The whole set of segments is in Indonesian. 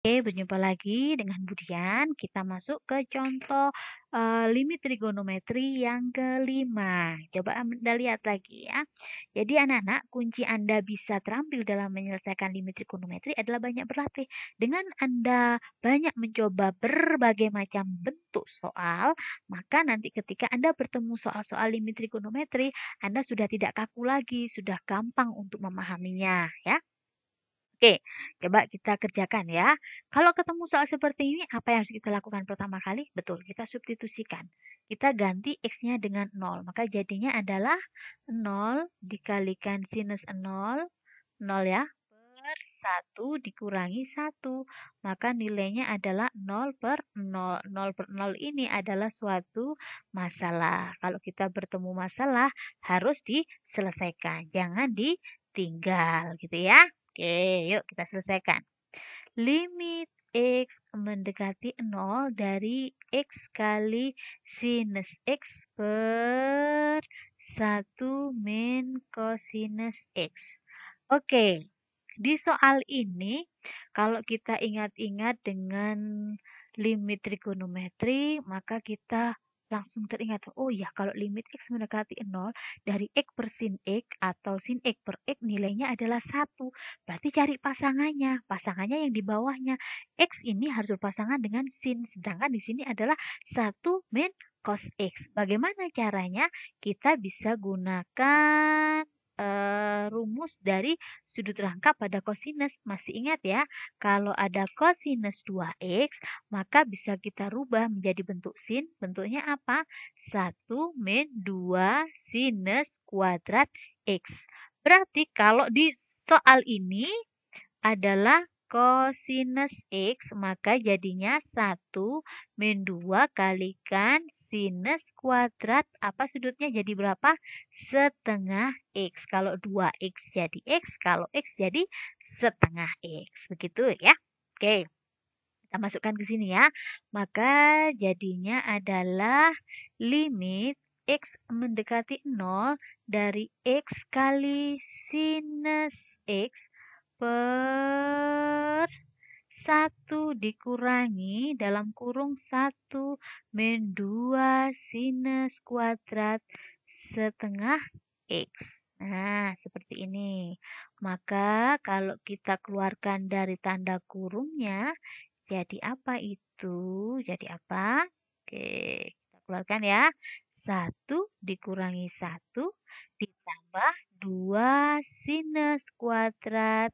Oke, berjumpa lagi dengan Budian. Kita masuk ke contoh limit trigonometri yang kelima. Coba Anda lihat lagi ya. Jadi anak-anak, kunci Anda bisa terampil dalam menyelesaikan limit trigonometri adalah banyak berlatih. Dengan Anda banyak mencoba berbagai macam bentuk soal, maka nanti ketika Anda bertemu soal-soal limit trigonometri, Anda sudah tidak kaku lagi, sudah gampang untuk memahaminya ya. Oke, coba kita kerjakan ya. Kalau ketemu soal seperti ini, apa yang harus kita lakukan pertama kali? Betul, kita substitusikan. Kita ganti X-nya dengan 0. Maka jadinya adalah 0 dikalikan sinus 0, 0 ya, per 1 dikurangi 1. Maka nilainya adalah 0 per 0. 0 per 0 ini adalah suatu masalah. Kalau kita bertemu masalah, harus diselesaikan. Jangan ditinggal gitu ya. Oke, yuk kita selesaikan. Limit X mendekati 0 dari X kali sinus X per 1 min kosinus X. Oke, di soal ini kalau kita ingat-ingat dengan limit trigonometri, maka kita langsung teringat, oh ya kalau limit X mendekati 0 dari X per sin X atau sin X per X nilainya adalah 1. Berarti cari pasangannya. Pasangannya yang di bawahnya. X ini harus berpasangan dengan sin. Sedangkan di sini adalah 1 min cos X. Bagaimana caranya? Kita bisa gunakan rumus dari sudut rangkap pada kosinus. Masih ingat ya? Kalau ada kosinus 2X, maka bisa kita rubah menjadi bentuk sin. Bentuknya apa? 1 min 2 sinus kuadrat X. Berarti kalau di soal ini adalah kosinus X, maka jadinya 1 min 2 kalikan sinus kuadrat, apa sudutnya jadi berapa? Setengah X. Kalau 2X jadi X, kalau X jadi setengah X. Begitu ya. Oke, kita masukkan ke sini ya. Maka jadinya adalah limit X mendekati 0 dari X kali sinus X per 1 dikurangi dalam kurung 1 min 2 sinus kuadrat setengah X. Nah, seperti ini. Maka kalau kita keluarkan dari tanda kurungnya, jadi apa itu? Jadi apa? Oke, kita keluarkan ya. 1 dikurangi 1 ditambah 2 sinus kuadrat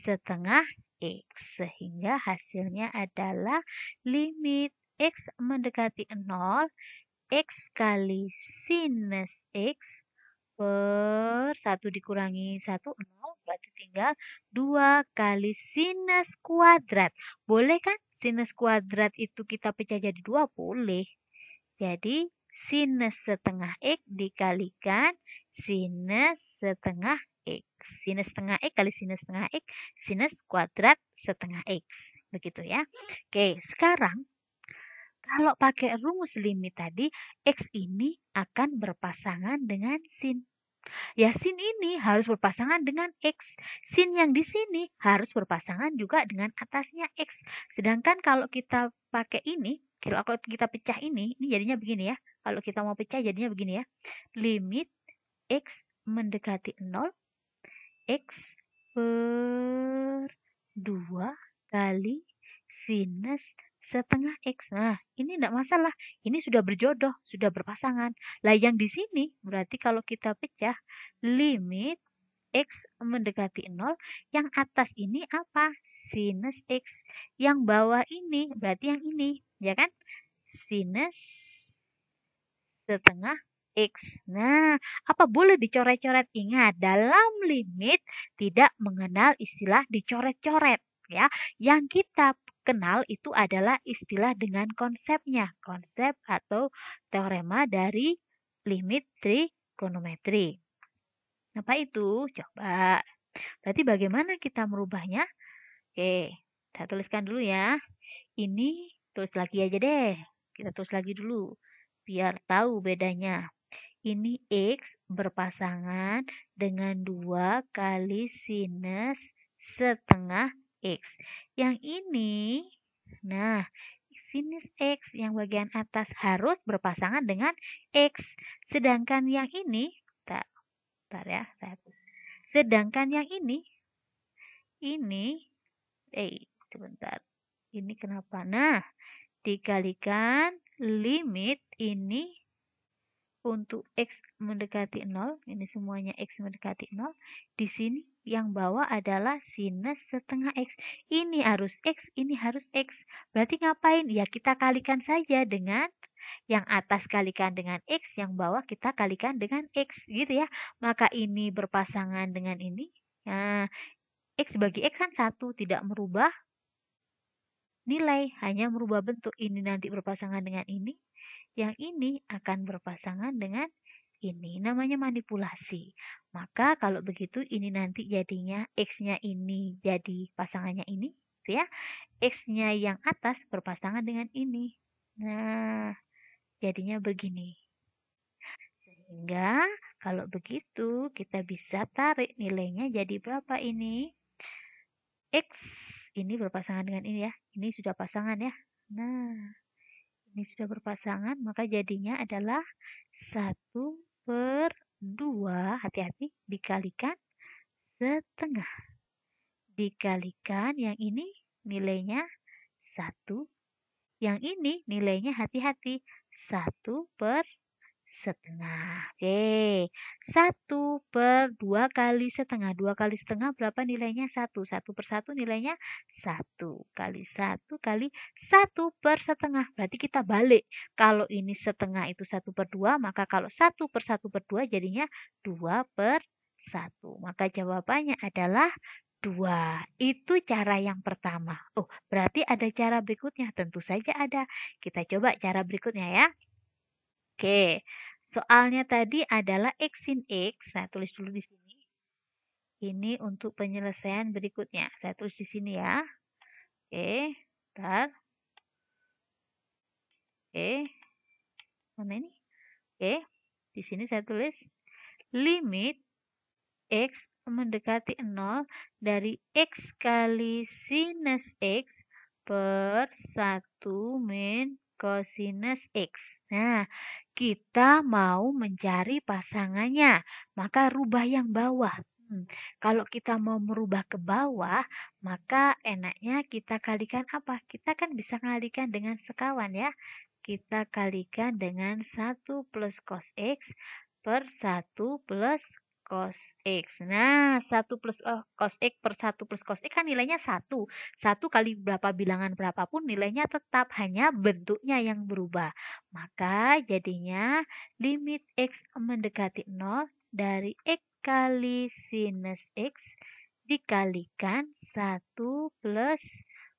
setengah X. Sehingga hasilnya adalah limit X mendekati 0, X kali sinus X per 1 dikurangi 1, 0. Berarti tinggal 2 kali sinus kuadrat. Boleh kan sinus kuadrat itu kita pecah jadi 2? Boleh. Jadi sinus setengah X dikalikan sinus setengah X. Sinus setengah X kali sinus setengah X, sinus kuadrat setengah X. Begitu ya. Oke, sekarang kalau pakai rumus limit tadi, X ini akan berpasangan dengan sin. Ya, sin ini harus berpasangan dengan X. Sin yang di sini harus berpasangan juga dengan atasnya X. Sedangkan kalau kita pakai ini, kalau kita pecah ini jadinya begini ya. Kalau kita mau pecah jadinya begini ya. Limit X mendekati 0, X per 2 kali sinus setengah X. Nah, ini tidak masalah. Ini sudah berjodoh, sudah berpasangan. Lah yang di sini berarti kalau kita pecah limit X mendekati 0, yang atas ini apa? Sinus X. Yang bawah ini berarti yang ini, ya kan? Sinus setengah X. Nah, apa boleh dicoret-coret? Ingat, dalam limit tidak mengenal istilah dicoret-coret. Ya, yang kita kenal itu adalah istilah dengan konsepnya, konsep atau teorema dari limit trigonometri. Apa itu? Coba. Berarti bagaimana kita merubahnya? Oke, saya tuliskan dulu ya. Ini tulis lagi aja deh. Kita tulis lagi dulu biar tahu bedanya. Ini X berpasangan dengan 2 kali sinus setengah X. Yang ini, nah, sinus X yang bagian atas harus berpasangan dengan X. Sedangkan yang ini, bentar ya, saya hapus. Sedangkan yang ini, sebentar. Ini kenapa? Nah, dikalikan limit ini untuk X mendekati 0, ini semuanya X mendekati 0, di sini yang bawah adalah sinus setengah X. Ini harus X, ini harus X. Berarti ngapain? Ya kita kalikan saja dengan yang atas kalikan dengan X, yang bawah kita kalikan dengan X, gitu ya. Maka ini berpasangan dengan ini. Nah, X bagi X kan 1, tidak merubah nilai, hanya merubah bentuk. Ini nanti berpasangan dengan ini. Yang ini akan berpasangan dengan ini. Namanya manipulasi. Maka kalau begitu ini nanti jadinya X-nya ini jadi pasangannya ini. Gitu ya. X-nya yang atas berpasangan dengan ini. Nah, jadinya begini. Sehingga kalau begitu kita bisa tarik nilainya jadi berapa ini? X ini berpasangan dengan ini ya. Ini sudah pasangan ya. Nah, ini sudah berpasangan, maka jadinya adalah 1/2, hati-hati, dikalikan setengah. Dikalikan yang ini nilainya 1. Yang ini nilainya hati-hati 1/setengah. Oke, 1/2 kali setengah. 2 kali setengah berapa nilainya? 1. 1/1 nilainya 1. Kali 1 kali 1/setengah. Berarti kita balik. Kalau ini setengah itu 1/2, maka kalau 1/1/2 jadinya 2/1. Maka jawabannya adalah 2. Itu cara yang pertama. Oh, berarti ada cara berikutnya? Tentu saja ada. Kita coba cara berikutnya ya. Oke, soalnya tadi adalah X sin X. Saya tulis dulu di sini. Ini untuk penyelesaian berikutnya. Saya tulis di sini ya. Oke, bentar. Oke, mana ini? Oke, di sini saya tulis limit X mendekati 0 dari X kali sinus X per 1 min kosinus X. Nah, kita mau mencari pasangannya, maka rubah yang bawah. Kalau kita mau merubah ke bawah, maka enaknya kita kalikan apa? Kita kan bisa kalikan dengan sekawan ya. Kita kalikan dengan 1 plus cos X per 1 plus cos X. Nah, 1 plus cos X per 1 plus cos X kan nilainya 1. 1 kali berapa bilangan berapapun nilainya tetap, hanya bentuknya yang berubah. Maka jadinya limit X mendekati 0 dari X kali sinus X dikalikan 1 plus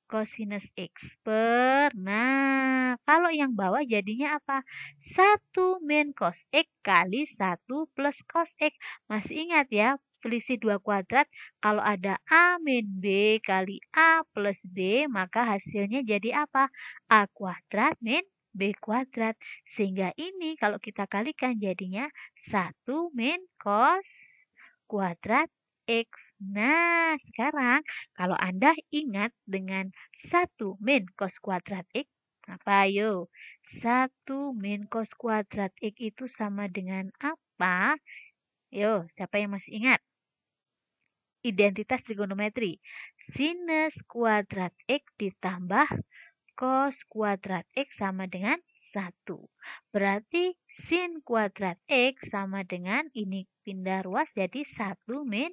kosinus X per. Nah, kalau yang bawah jadinya apa? 1 min cos X kali 1 plus cos X. Masih ingat ya, selisih 2 kuadrat. Kalau ada A min B kali A plus B, maka hasilnya jadi apa? A kuadrat min B kuadrat. Sehingga ini kalau kita kalikan jadinya 1 min cos kuadrat X. Nah, sekarang kalau Anda ingat dengan 1 min cos kuadrat X, apa ayo? 1 min cos kuadrat X itu sama dengan apa? Yo, siapa yang masih ingat? Identitas trigonometri. Sinus kuadrat X ditambah cos kuadrat X sama dengan 1. Berarti sin kuadrat X sama dengan, ini pindah ruas jadi 1 min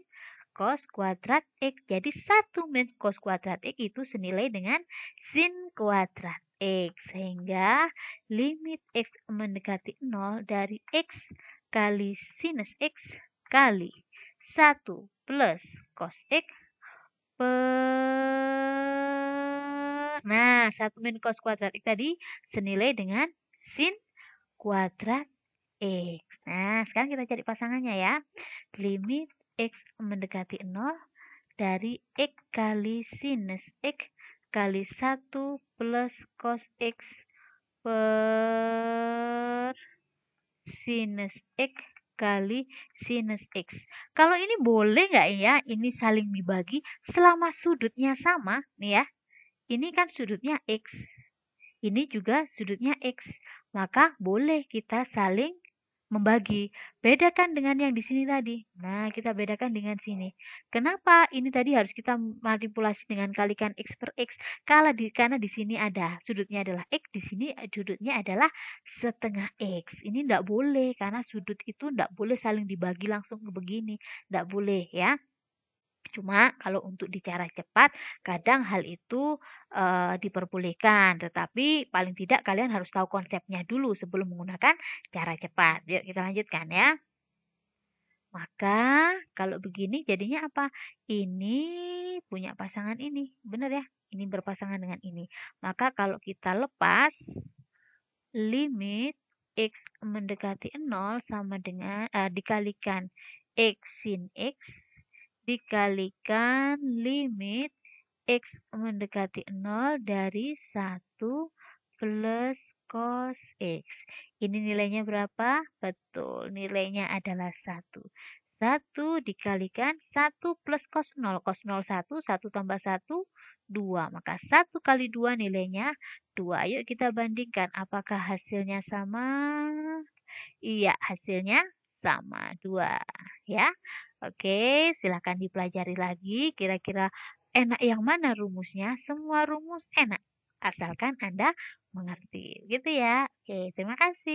cos kuadrat X. Jadi 1 min cos kuadrat X itu senilai dengan sin kuadrat X. Sehingga limit X mendekati 0 dari X kali sinus X kali 1 plus cos X per. Nah, 1 min cos kuadrat X tadi senilai dengan sin kuadrat X. Nah, sekarang kita cari pasangannya ya. Limit X mendekati 0 dari X kali sinus X kali 1 plus cos X per sinus X kali sinus X. Kalau ini boleh nggak ya ini saling dibagi selama sudutnya sama nih ya. Ini kan sudutnya X. Ini juga sudutnya X. Maka boleh kita saling membagi. Bedakan dengan yang di sini tadi. Nah, kita bedakan dengan sini. Kenapa ini tadi harus kita manipulasi dengan kalikan X per X? Karena di sini ada sudutnya adalah X, di sini sudutnya adalah setengah X. Ini tidak boleh karena sudut itu tidak boleh saling dibagi langsung ke begini. Tidak boleh ya. Cuma kalau untuk di cara cepat, kadang hal itu diperbolehkan, tetapi paling tidak kalian harus tahu konsepnya dulu sebelum menggunakan cara cepat. Yuk kita lanjutkan ya. Maka kalau begini jadinya apa? Ini punya pasangan ini, benar ya? Ini berpasangan dengan ini. Maka kalau kita lepas limit X mendekati 0 sama dengan dikalikan X sin X dikalikan limit X mendekati 0 dari 1 plus cos X. Ini nilainya berapa? Betul, nilainya adalah 1. 1 dikalikan 1 plus cos 0. Cos 0 1, 1 tambah 1, 2. Maka 1 kali 2 nilainya 2. Ayo kita bandingkan apakah hasilnya sama? Iya, hasilnya sama 2 ya. Oke, silakan dipelajari lagi. Kira-kira enak yang mana rumusnya? Semua rumus enak, asalkan Anda mengerti. Gitu ya. Oke, terima kasih.